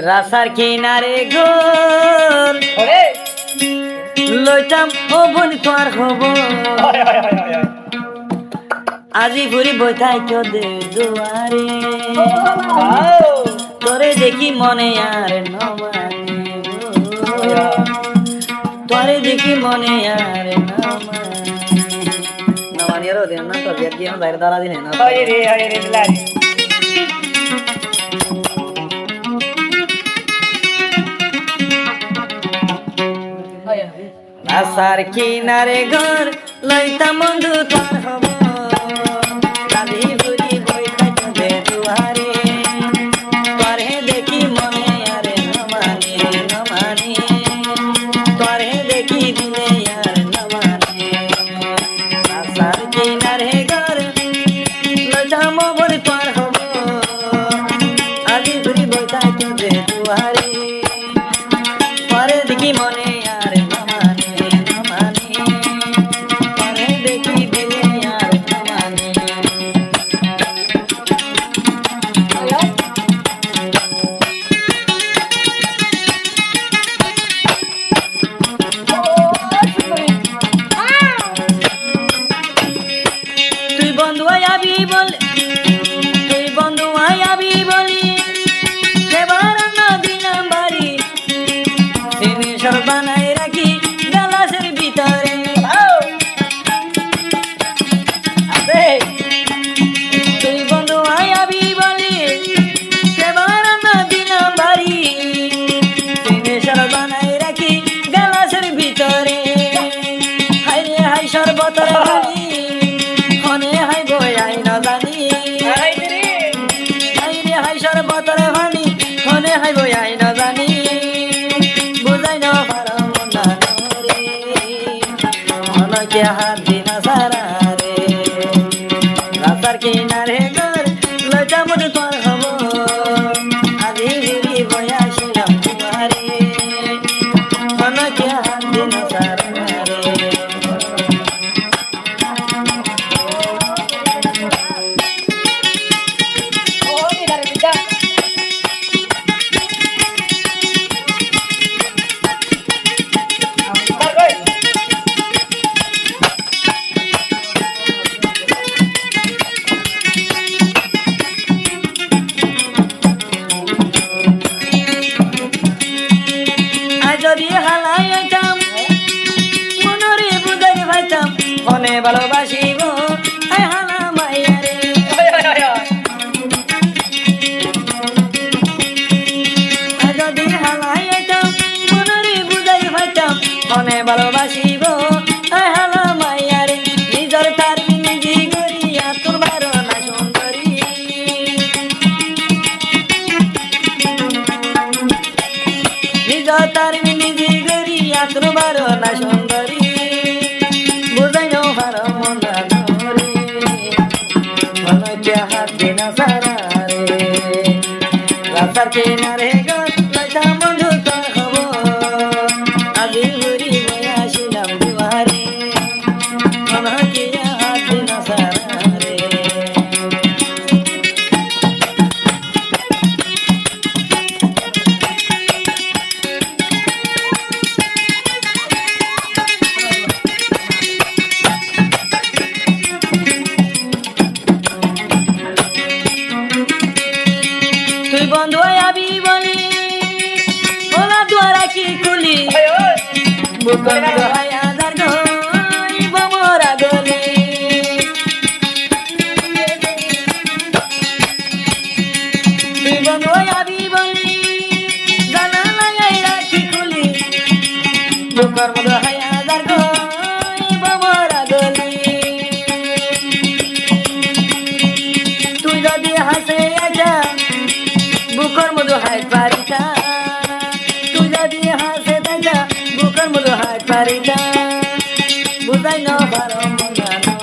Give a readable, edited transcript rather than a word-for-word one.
রাস্তার কিনারে গোল লইতাম ও বোন তোর খবর আজি ঘুরি বইথাই দে দুয়ারে তোরে দেখি মনে আর নমানে তোরে দেখি মনে আর নমানি আর দেন না তোর দেখি আমি বাইরে দাঁড়া দিনে না রাস্তার কিনারে ঘর লইতাম বন্ধু তোর খবর আজি ঘুরি বইথাই দে দুয়ারে তোরে দেখি মনে আর নমানে নমানে তোরে দেখি দিলে আর নমানে রাস্তার কিনারে ঘর লইতাম বন্ধু তোর খবর আজি ঘুরি বইথাই দে দুয়ারে তোরে দেখি মনে আর বানাই রাখি গ্লাসের ভিতরে তুই বন্ধু আয়াবি বলি সেবার দিলাম বাড়ি জিনিসের বানাই রাখি গ্লাসের ভিতরে হাই রে হাই সর্বতর হাই হনে হাই বয়াই না জানি হাই রে হাই সর্বতর হানি হনে হাই বয়াই না জানি হাত দিন সারা রে রাস্তার কিনারে ঘর লইতাম তোর খবর আজি ঘুরি বয়াছিলাম তোমারে অনেকে হাত দিন সারা রে যদি হালাই হইতাম মনরে বুঝাই ভাইতাম মনে ভালোবাসিব হালা মাইয়ারে যদি হালাই হইতাম মনরে বুঝাই ভাইতাম মনে ভালোবাসিব হালা মাইয়ারে নিজর তার নিজে গড়িয়া তোর বারো না সুন্দরী নিজর তার তোর বারো না সুন্দরী বুঝাই নো ভালো মনা ধরে মনে হাত দিন সারা রে রাস্তার কিনারে ঘর লইতাম বন্ধু তোর খবর আজি ঘুরি বয়াছিলাম দুয়ারে মনে হাত দিন সারা রে তুই বন্ধু আবি বলি ওলা দুয়ারা কি খুলি বুকন হায়া দার গই বমরা গলি তুই বন্ধু আবি বলি জানা লাগাই রাখি খুলি বুকন হায়া দার গই বমরা গলি তুই যদি হাসে আজা বুকর মধু হাই পারিতা তুই যদি হাসে তাজা বুকর মধু হাই পারিতা বুঝাই না ভালো মনা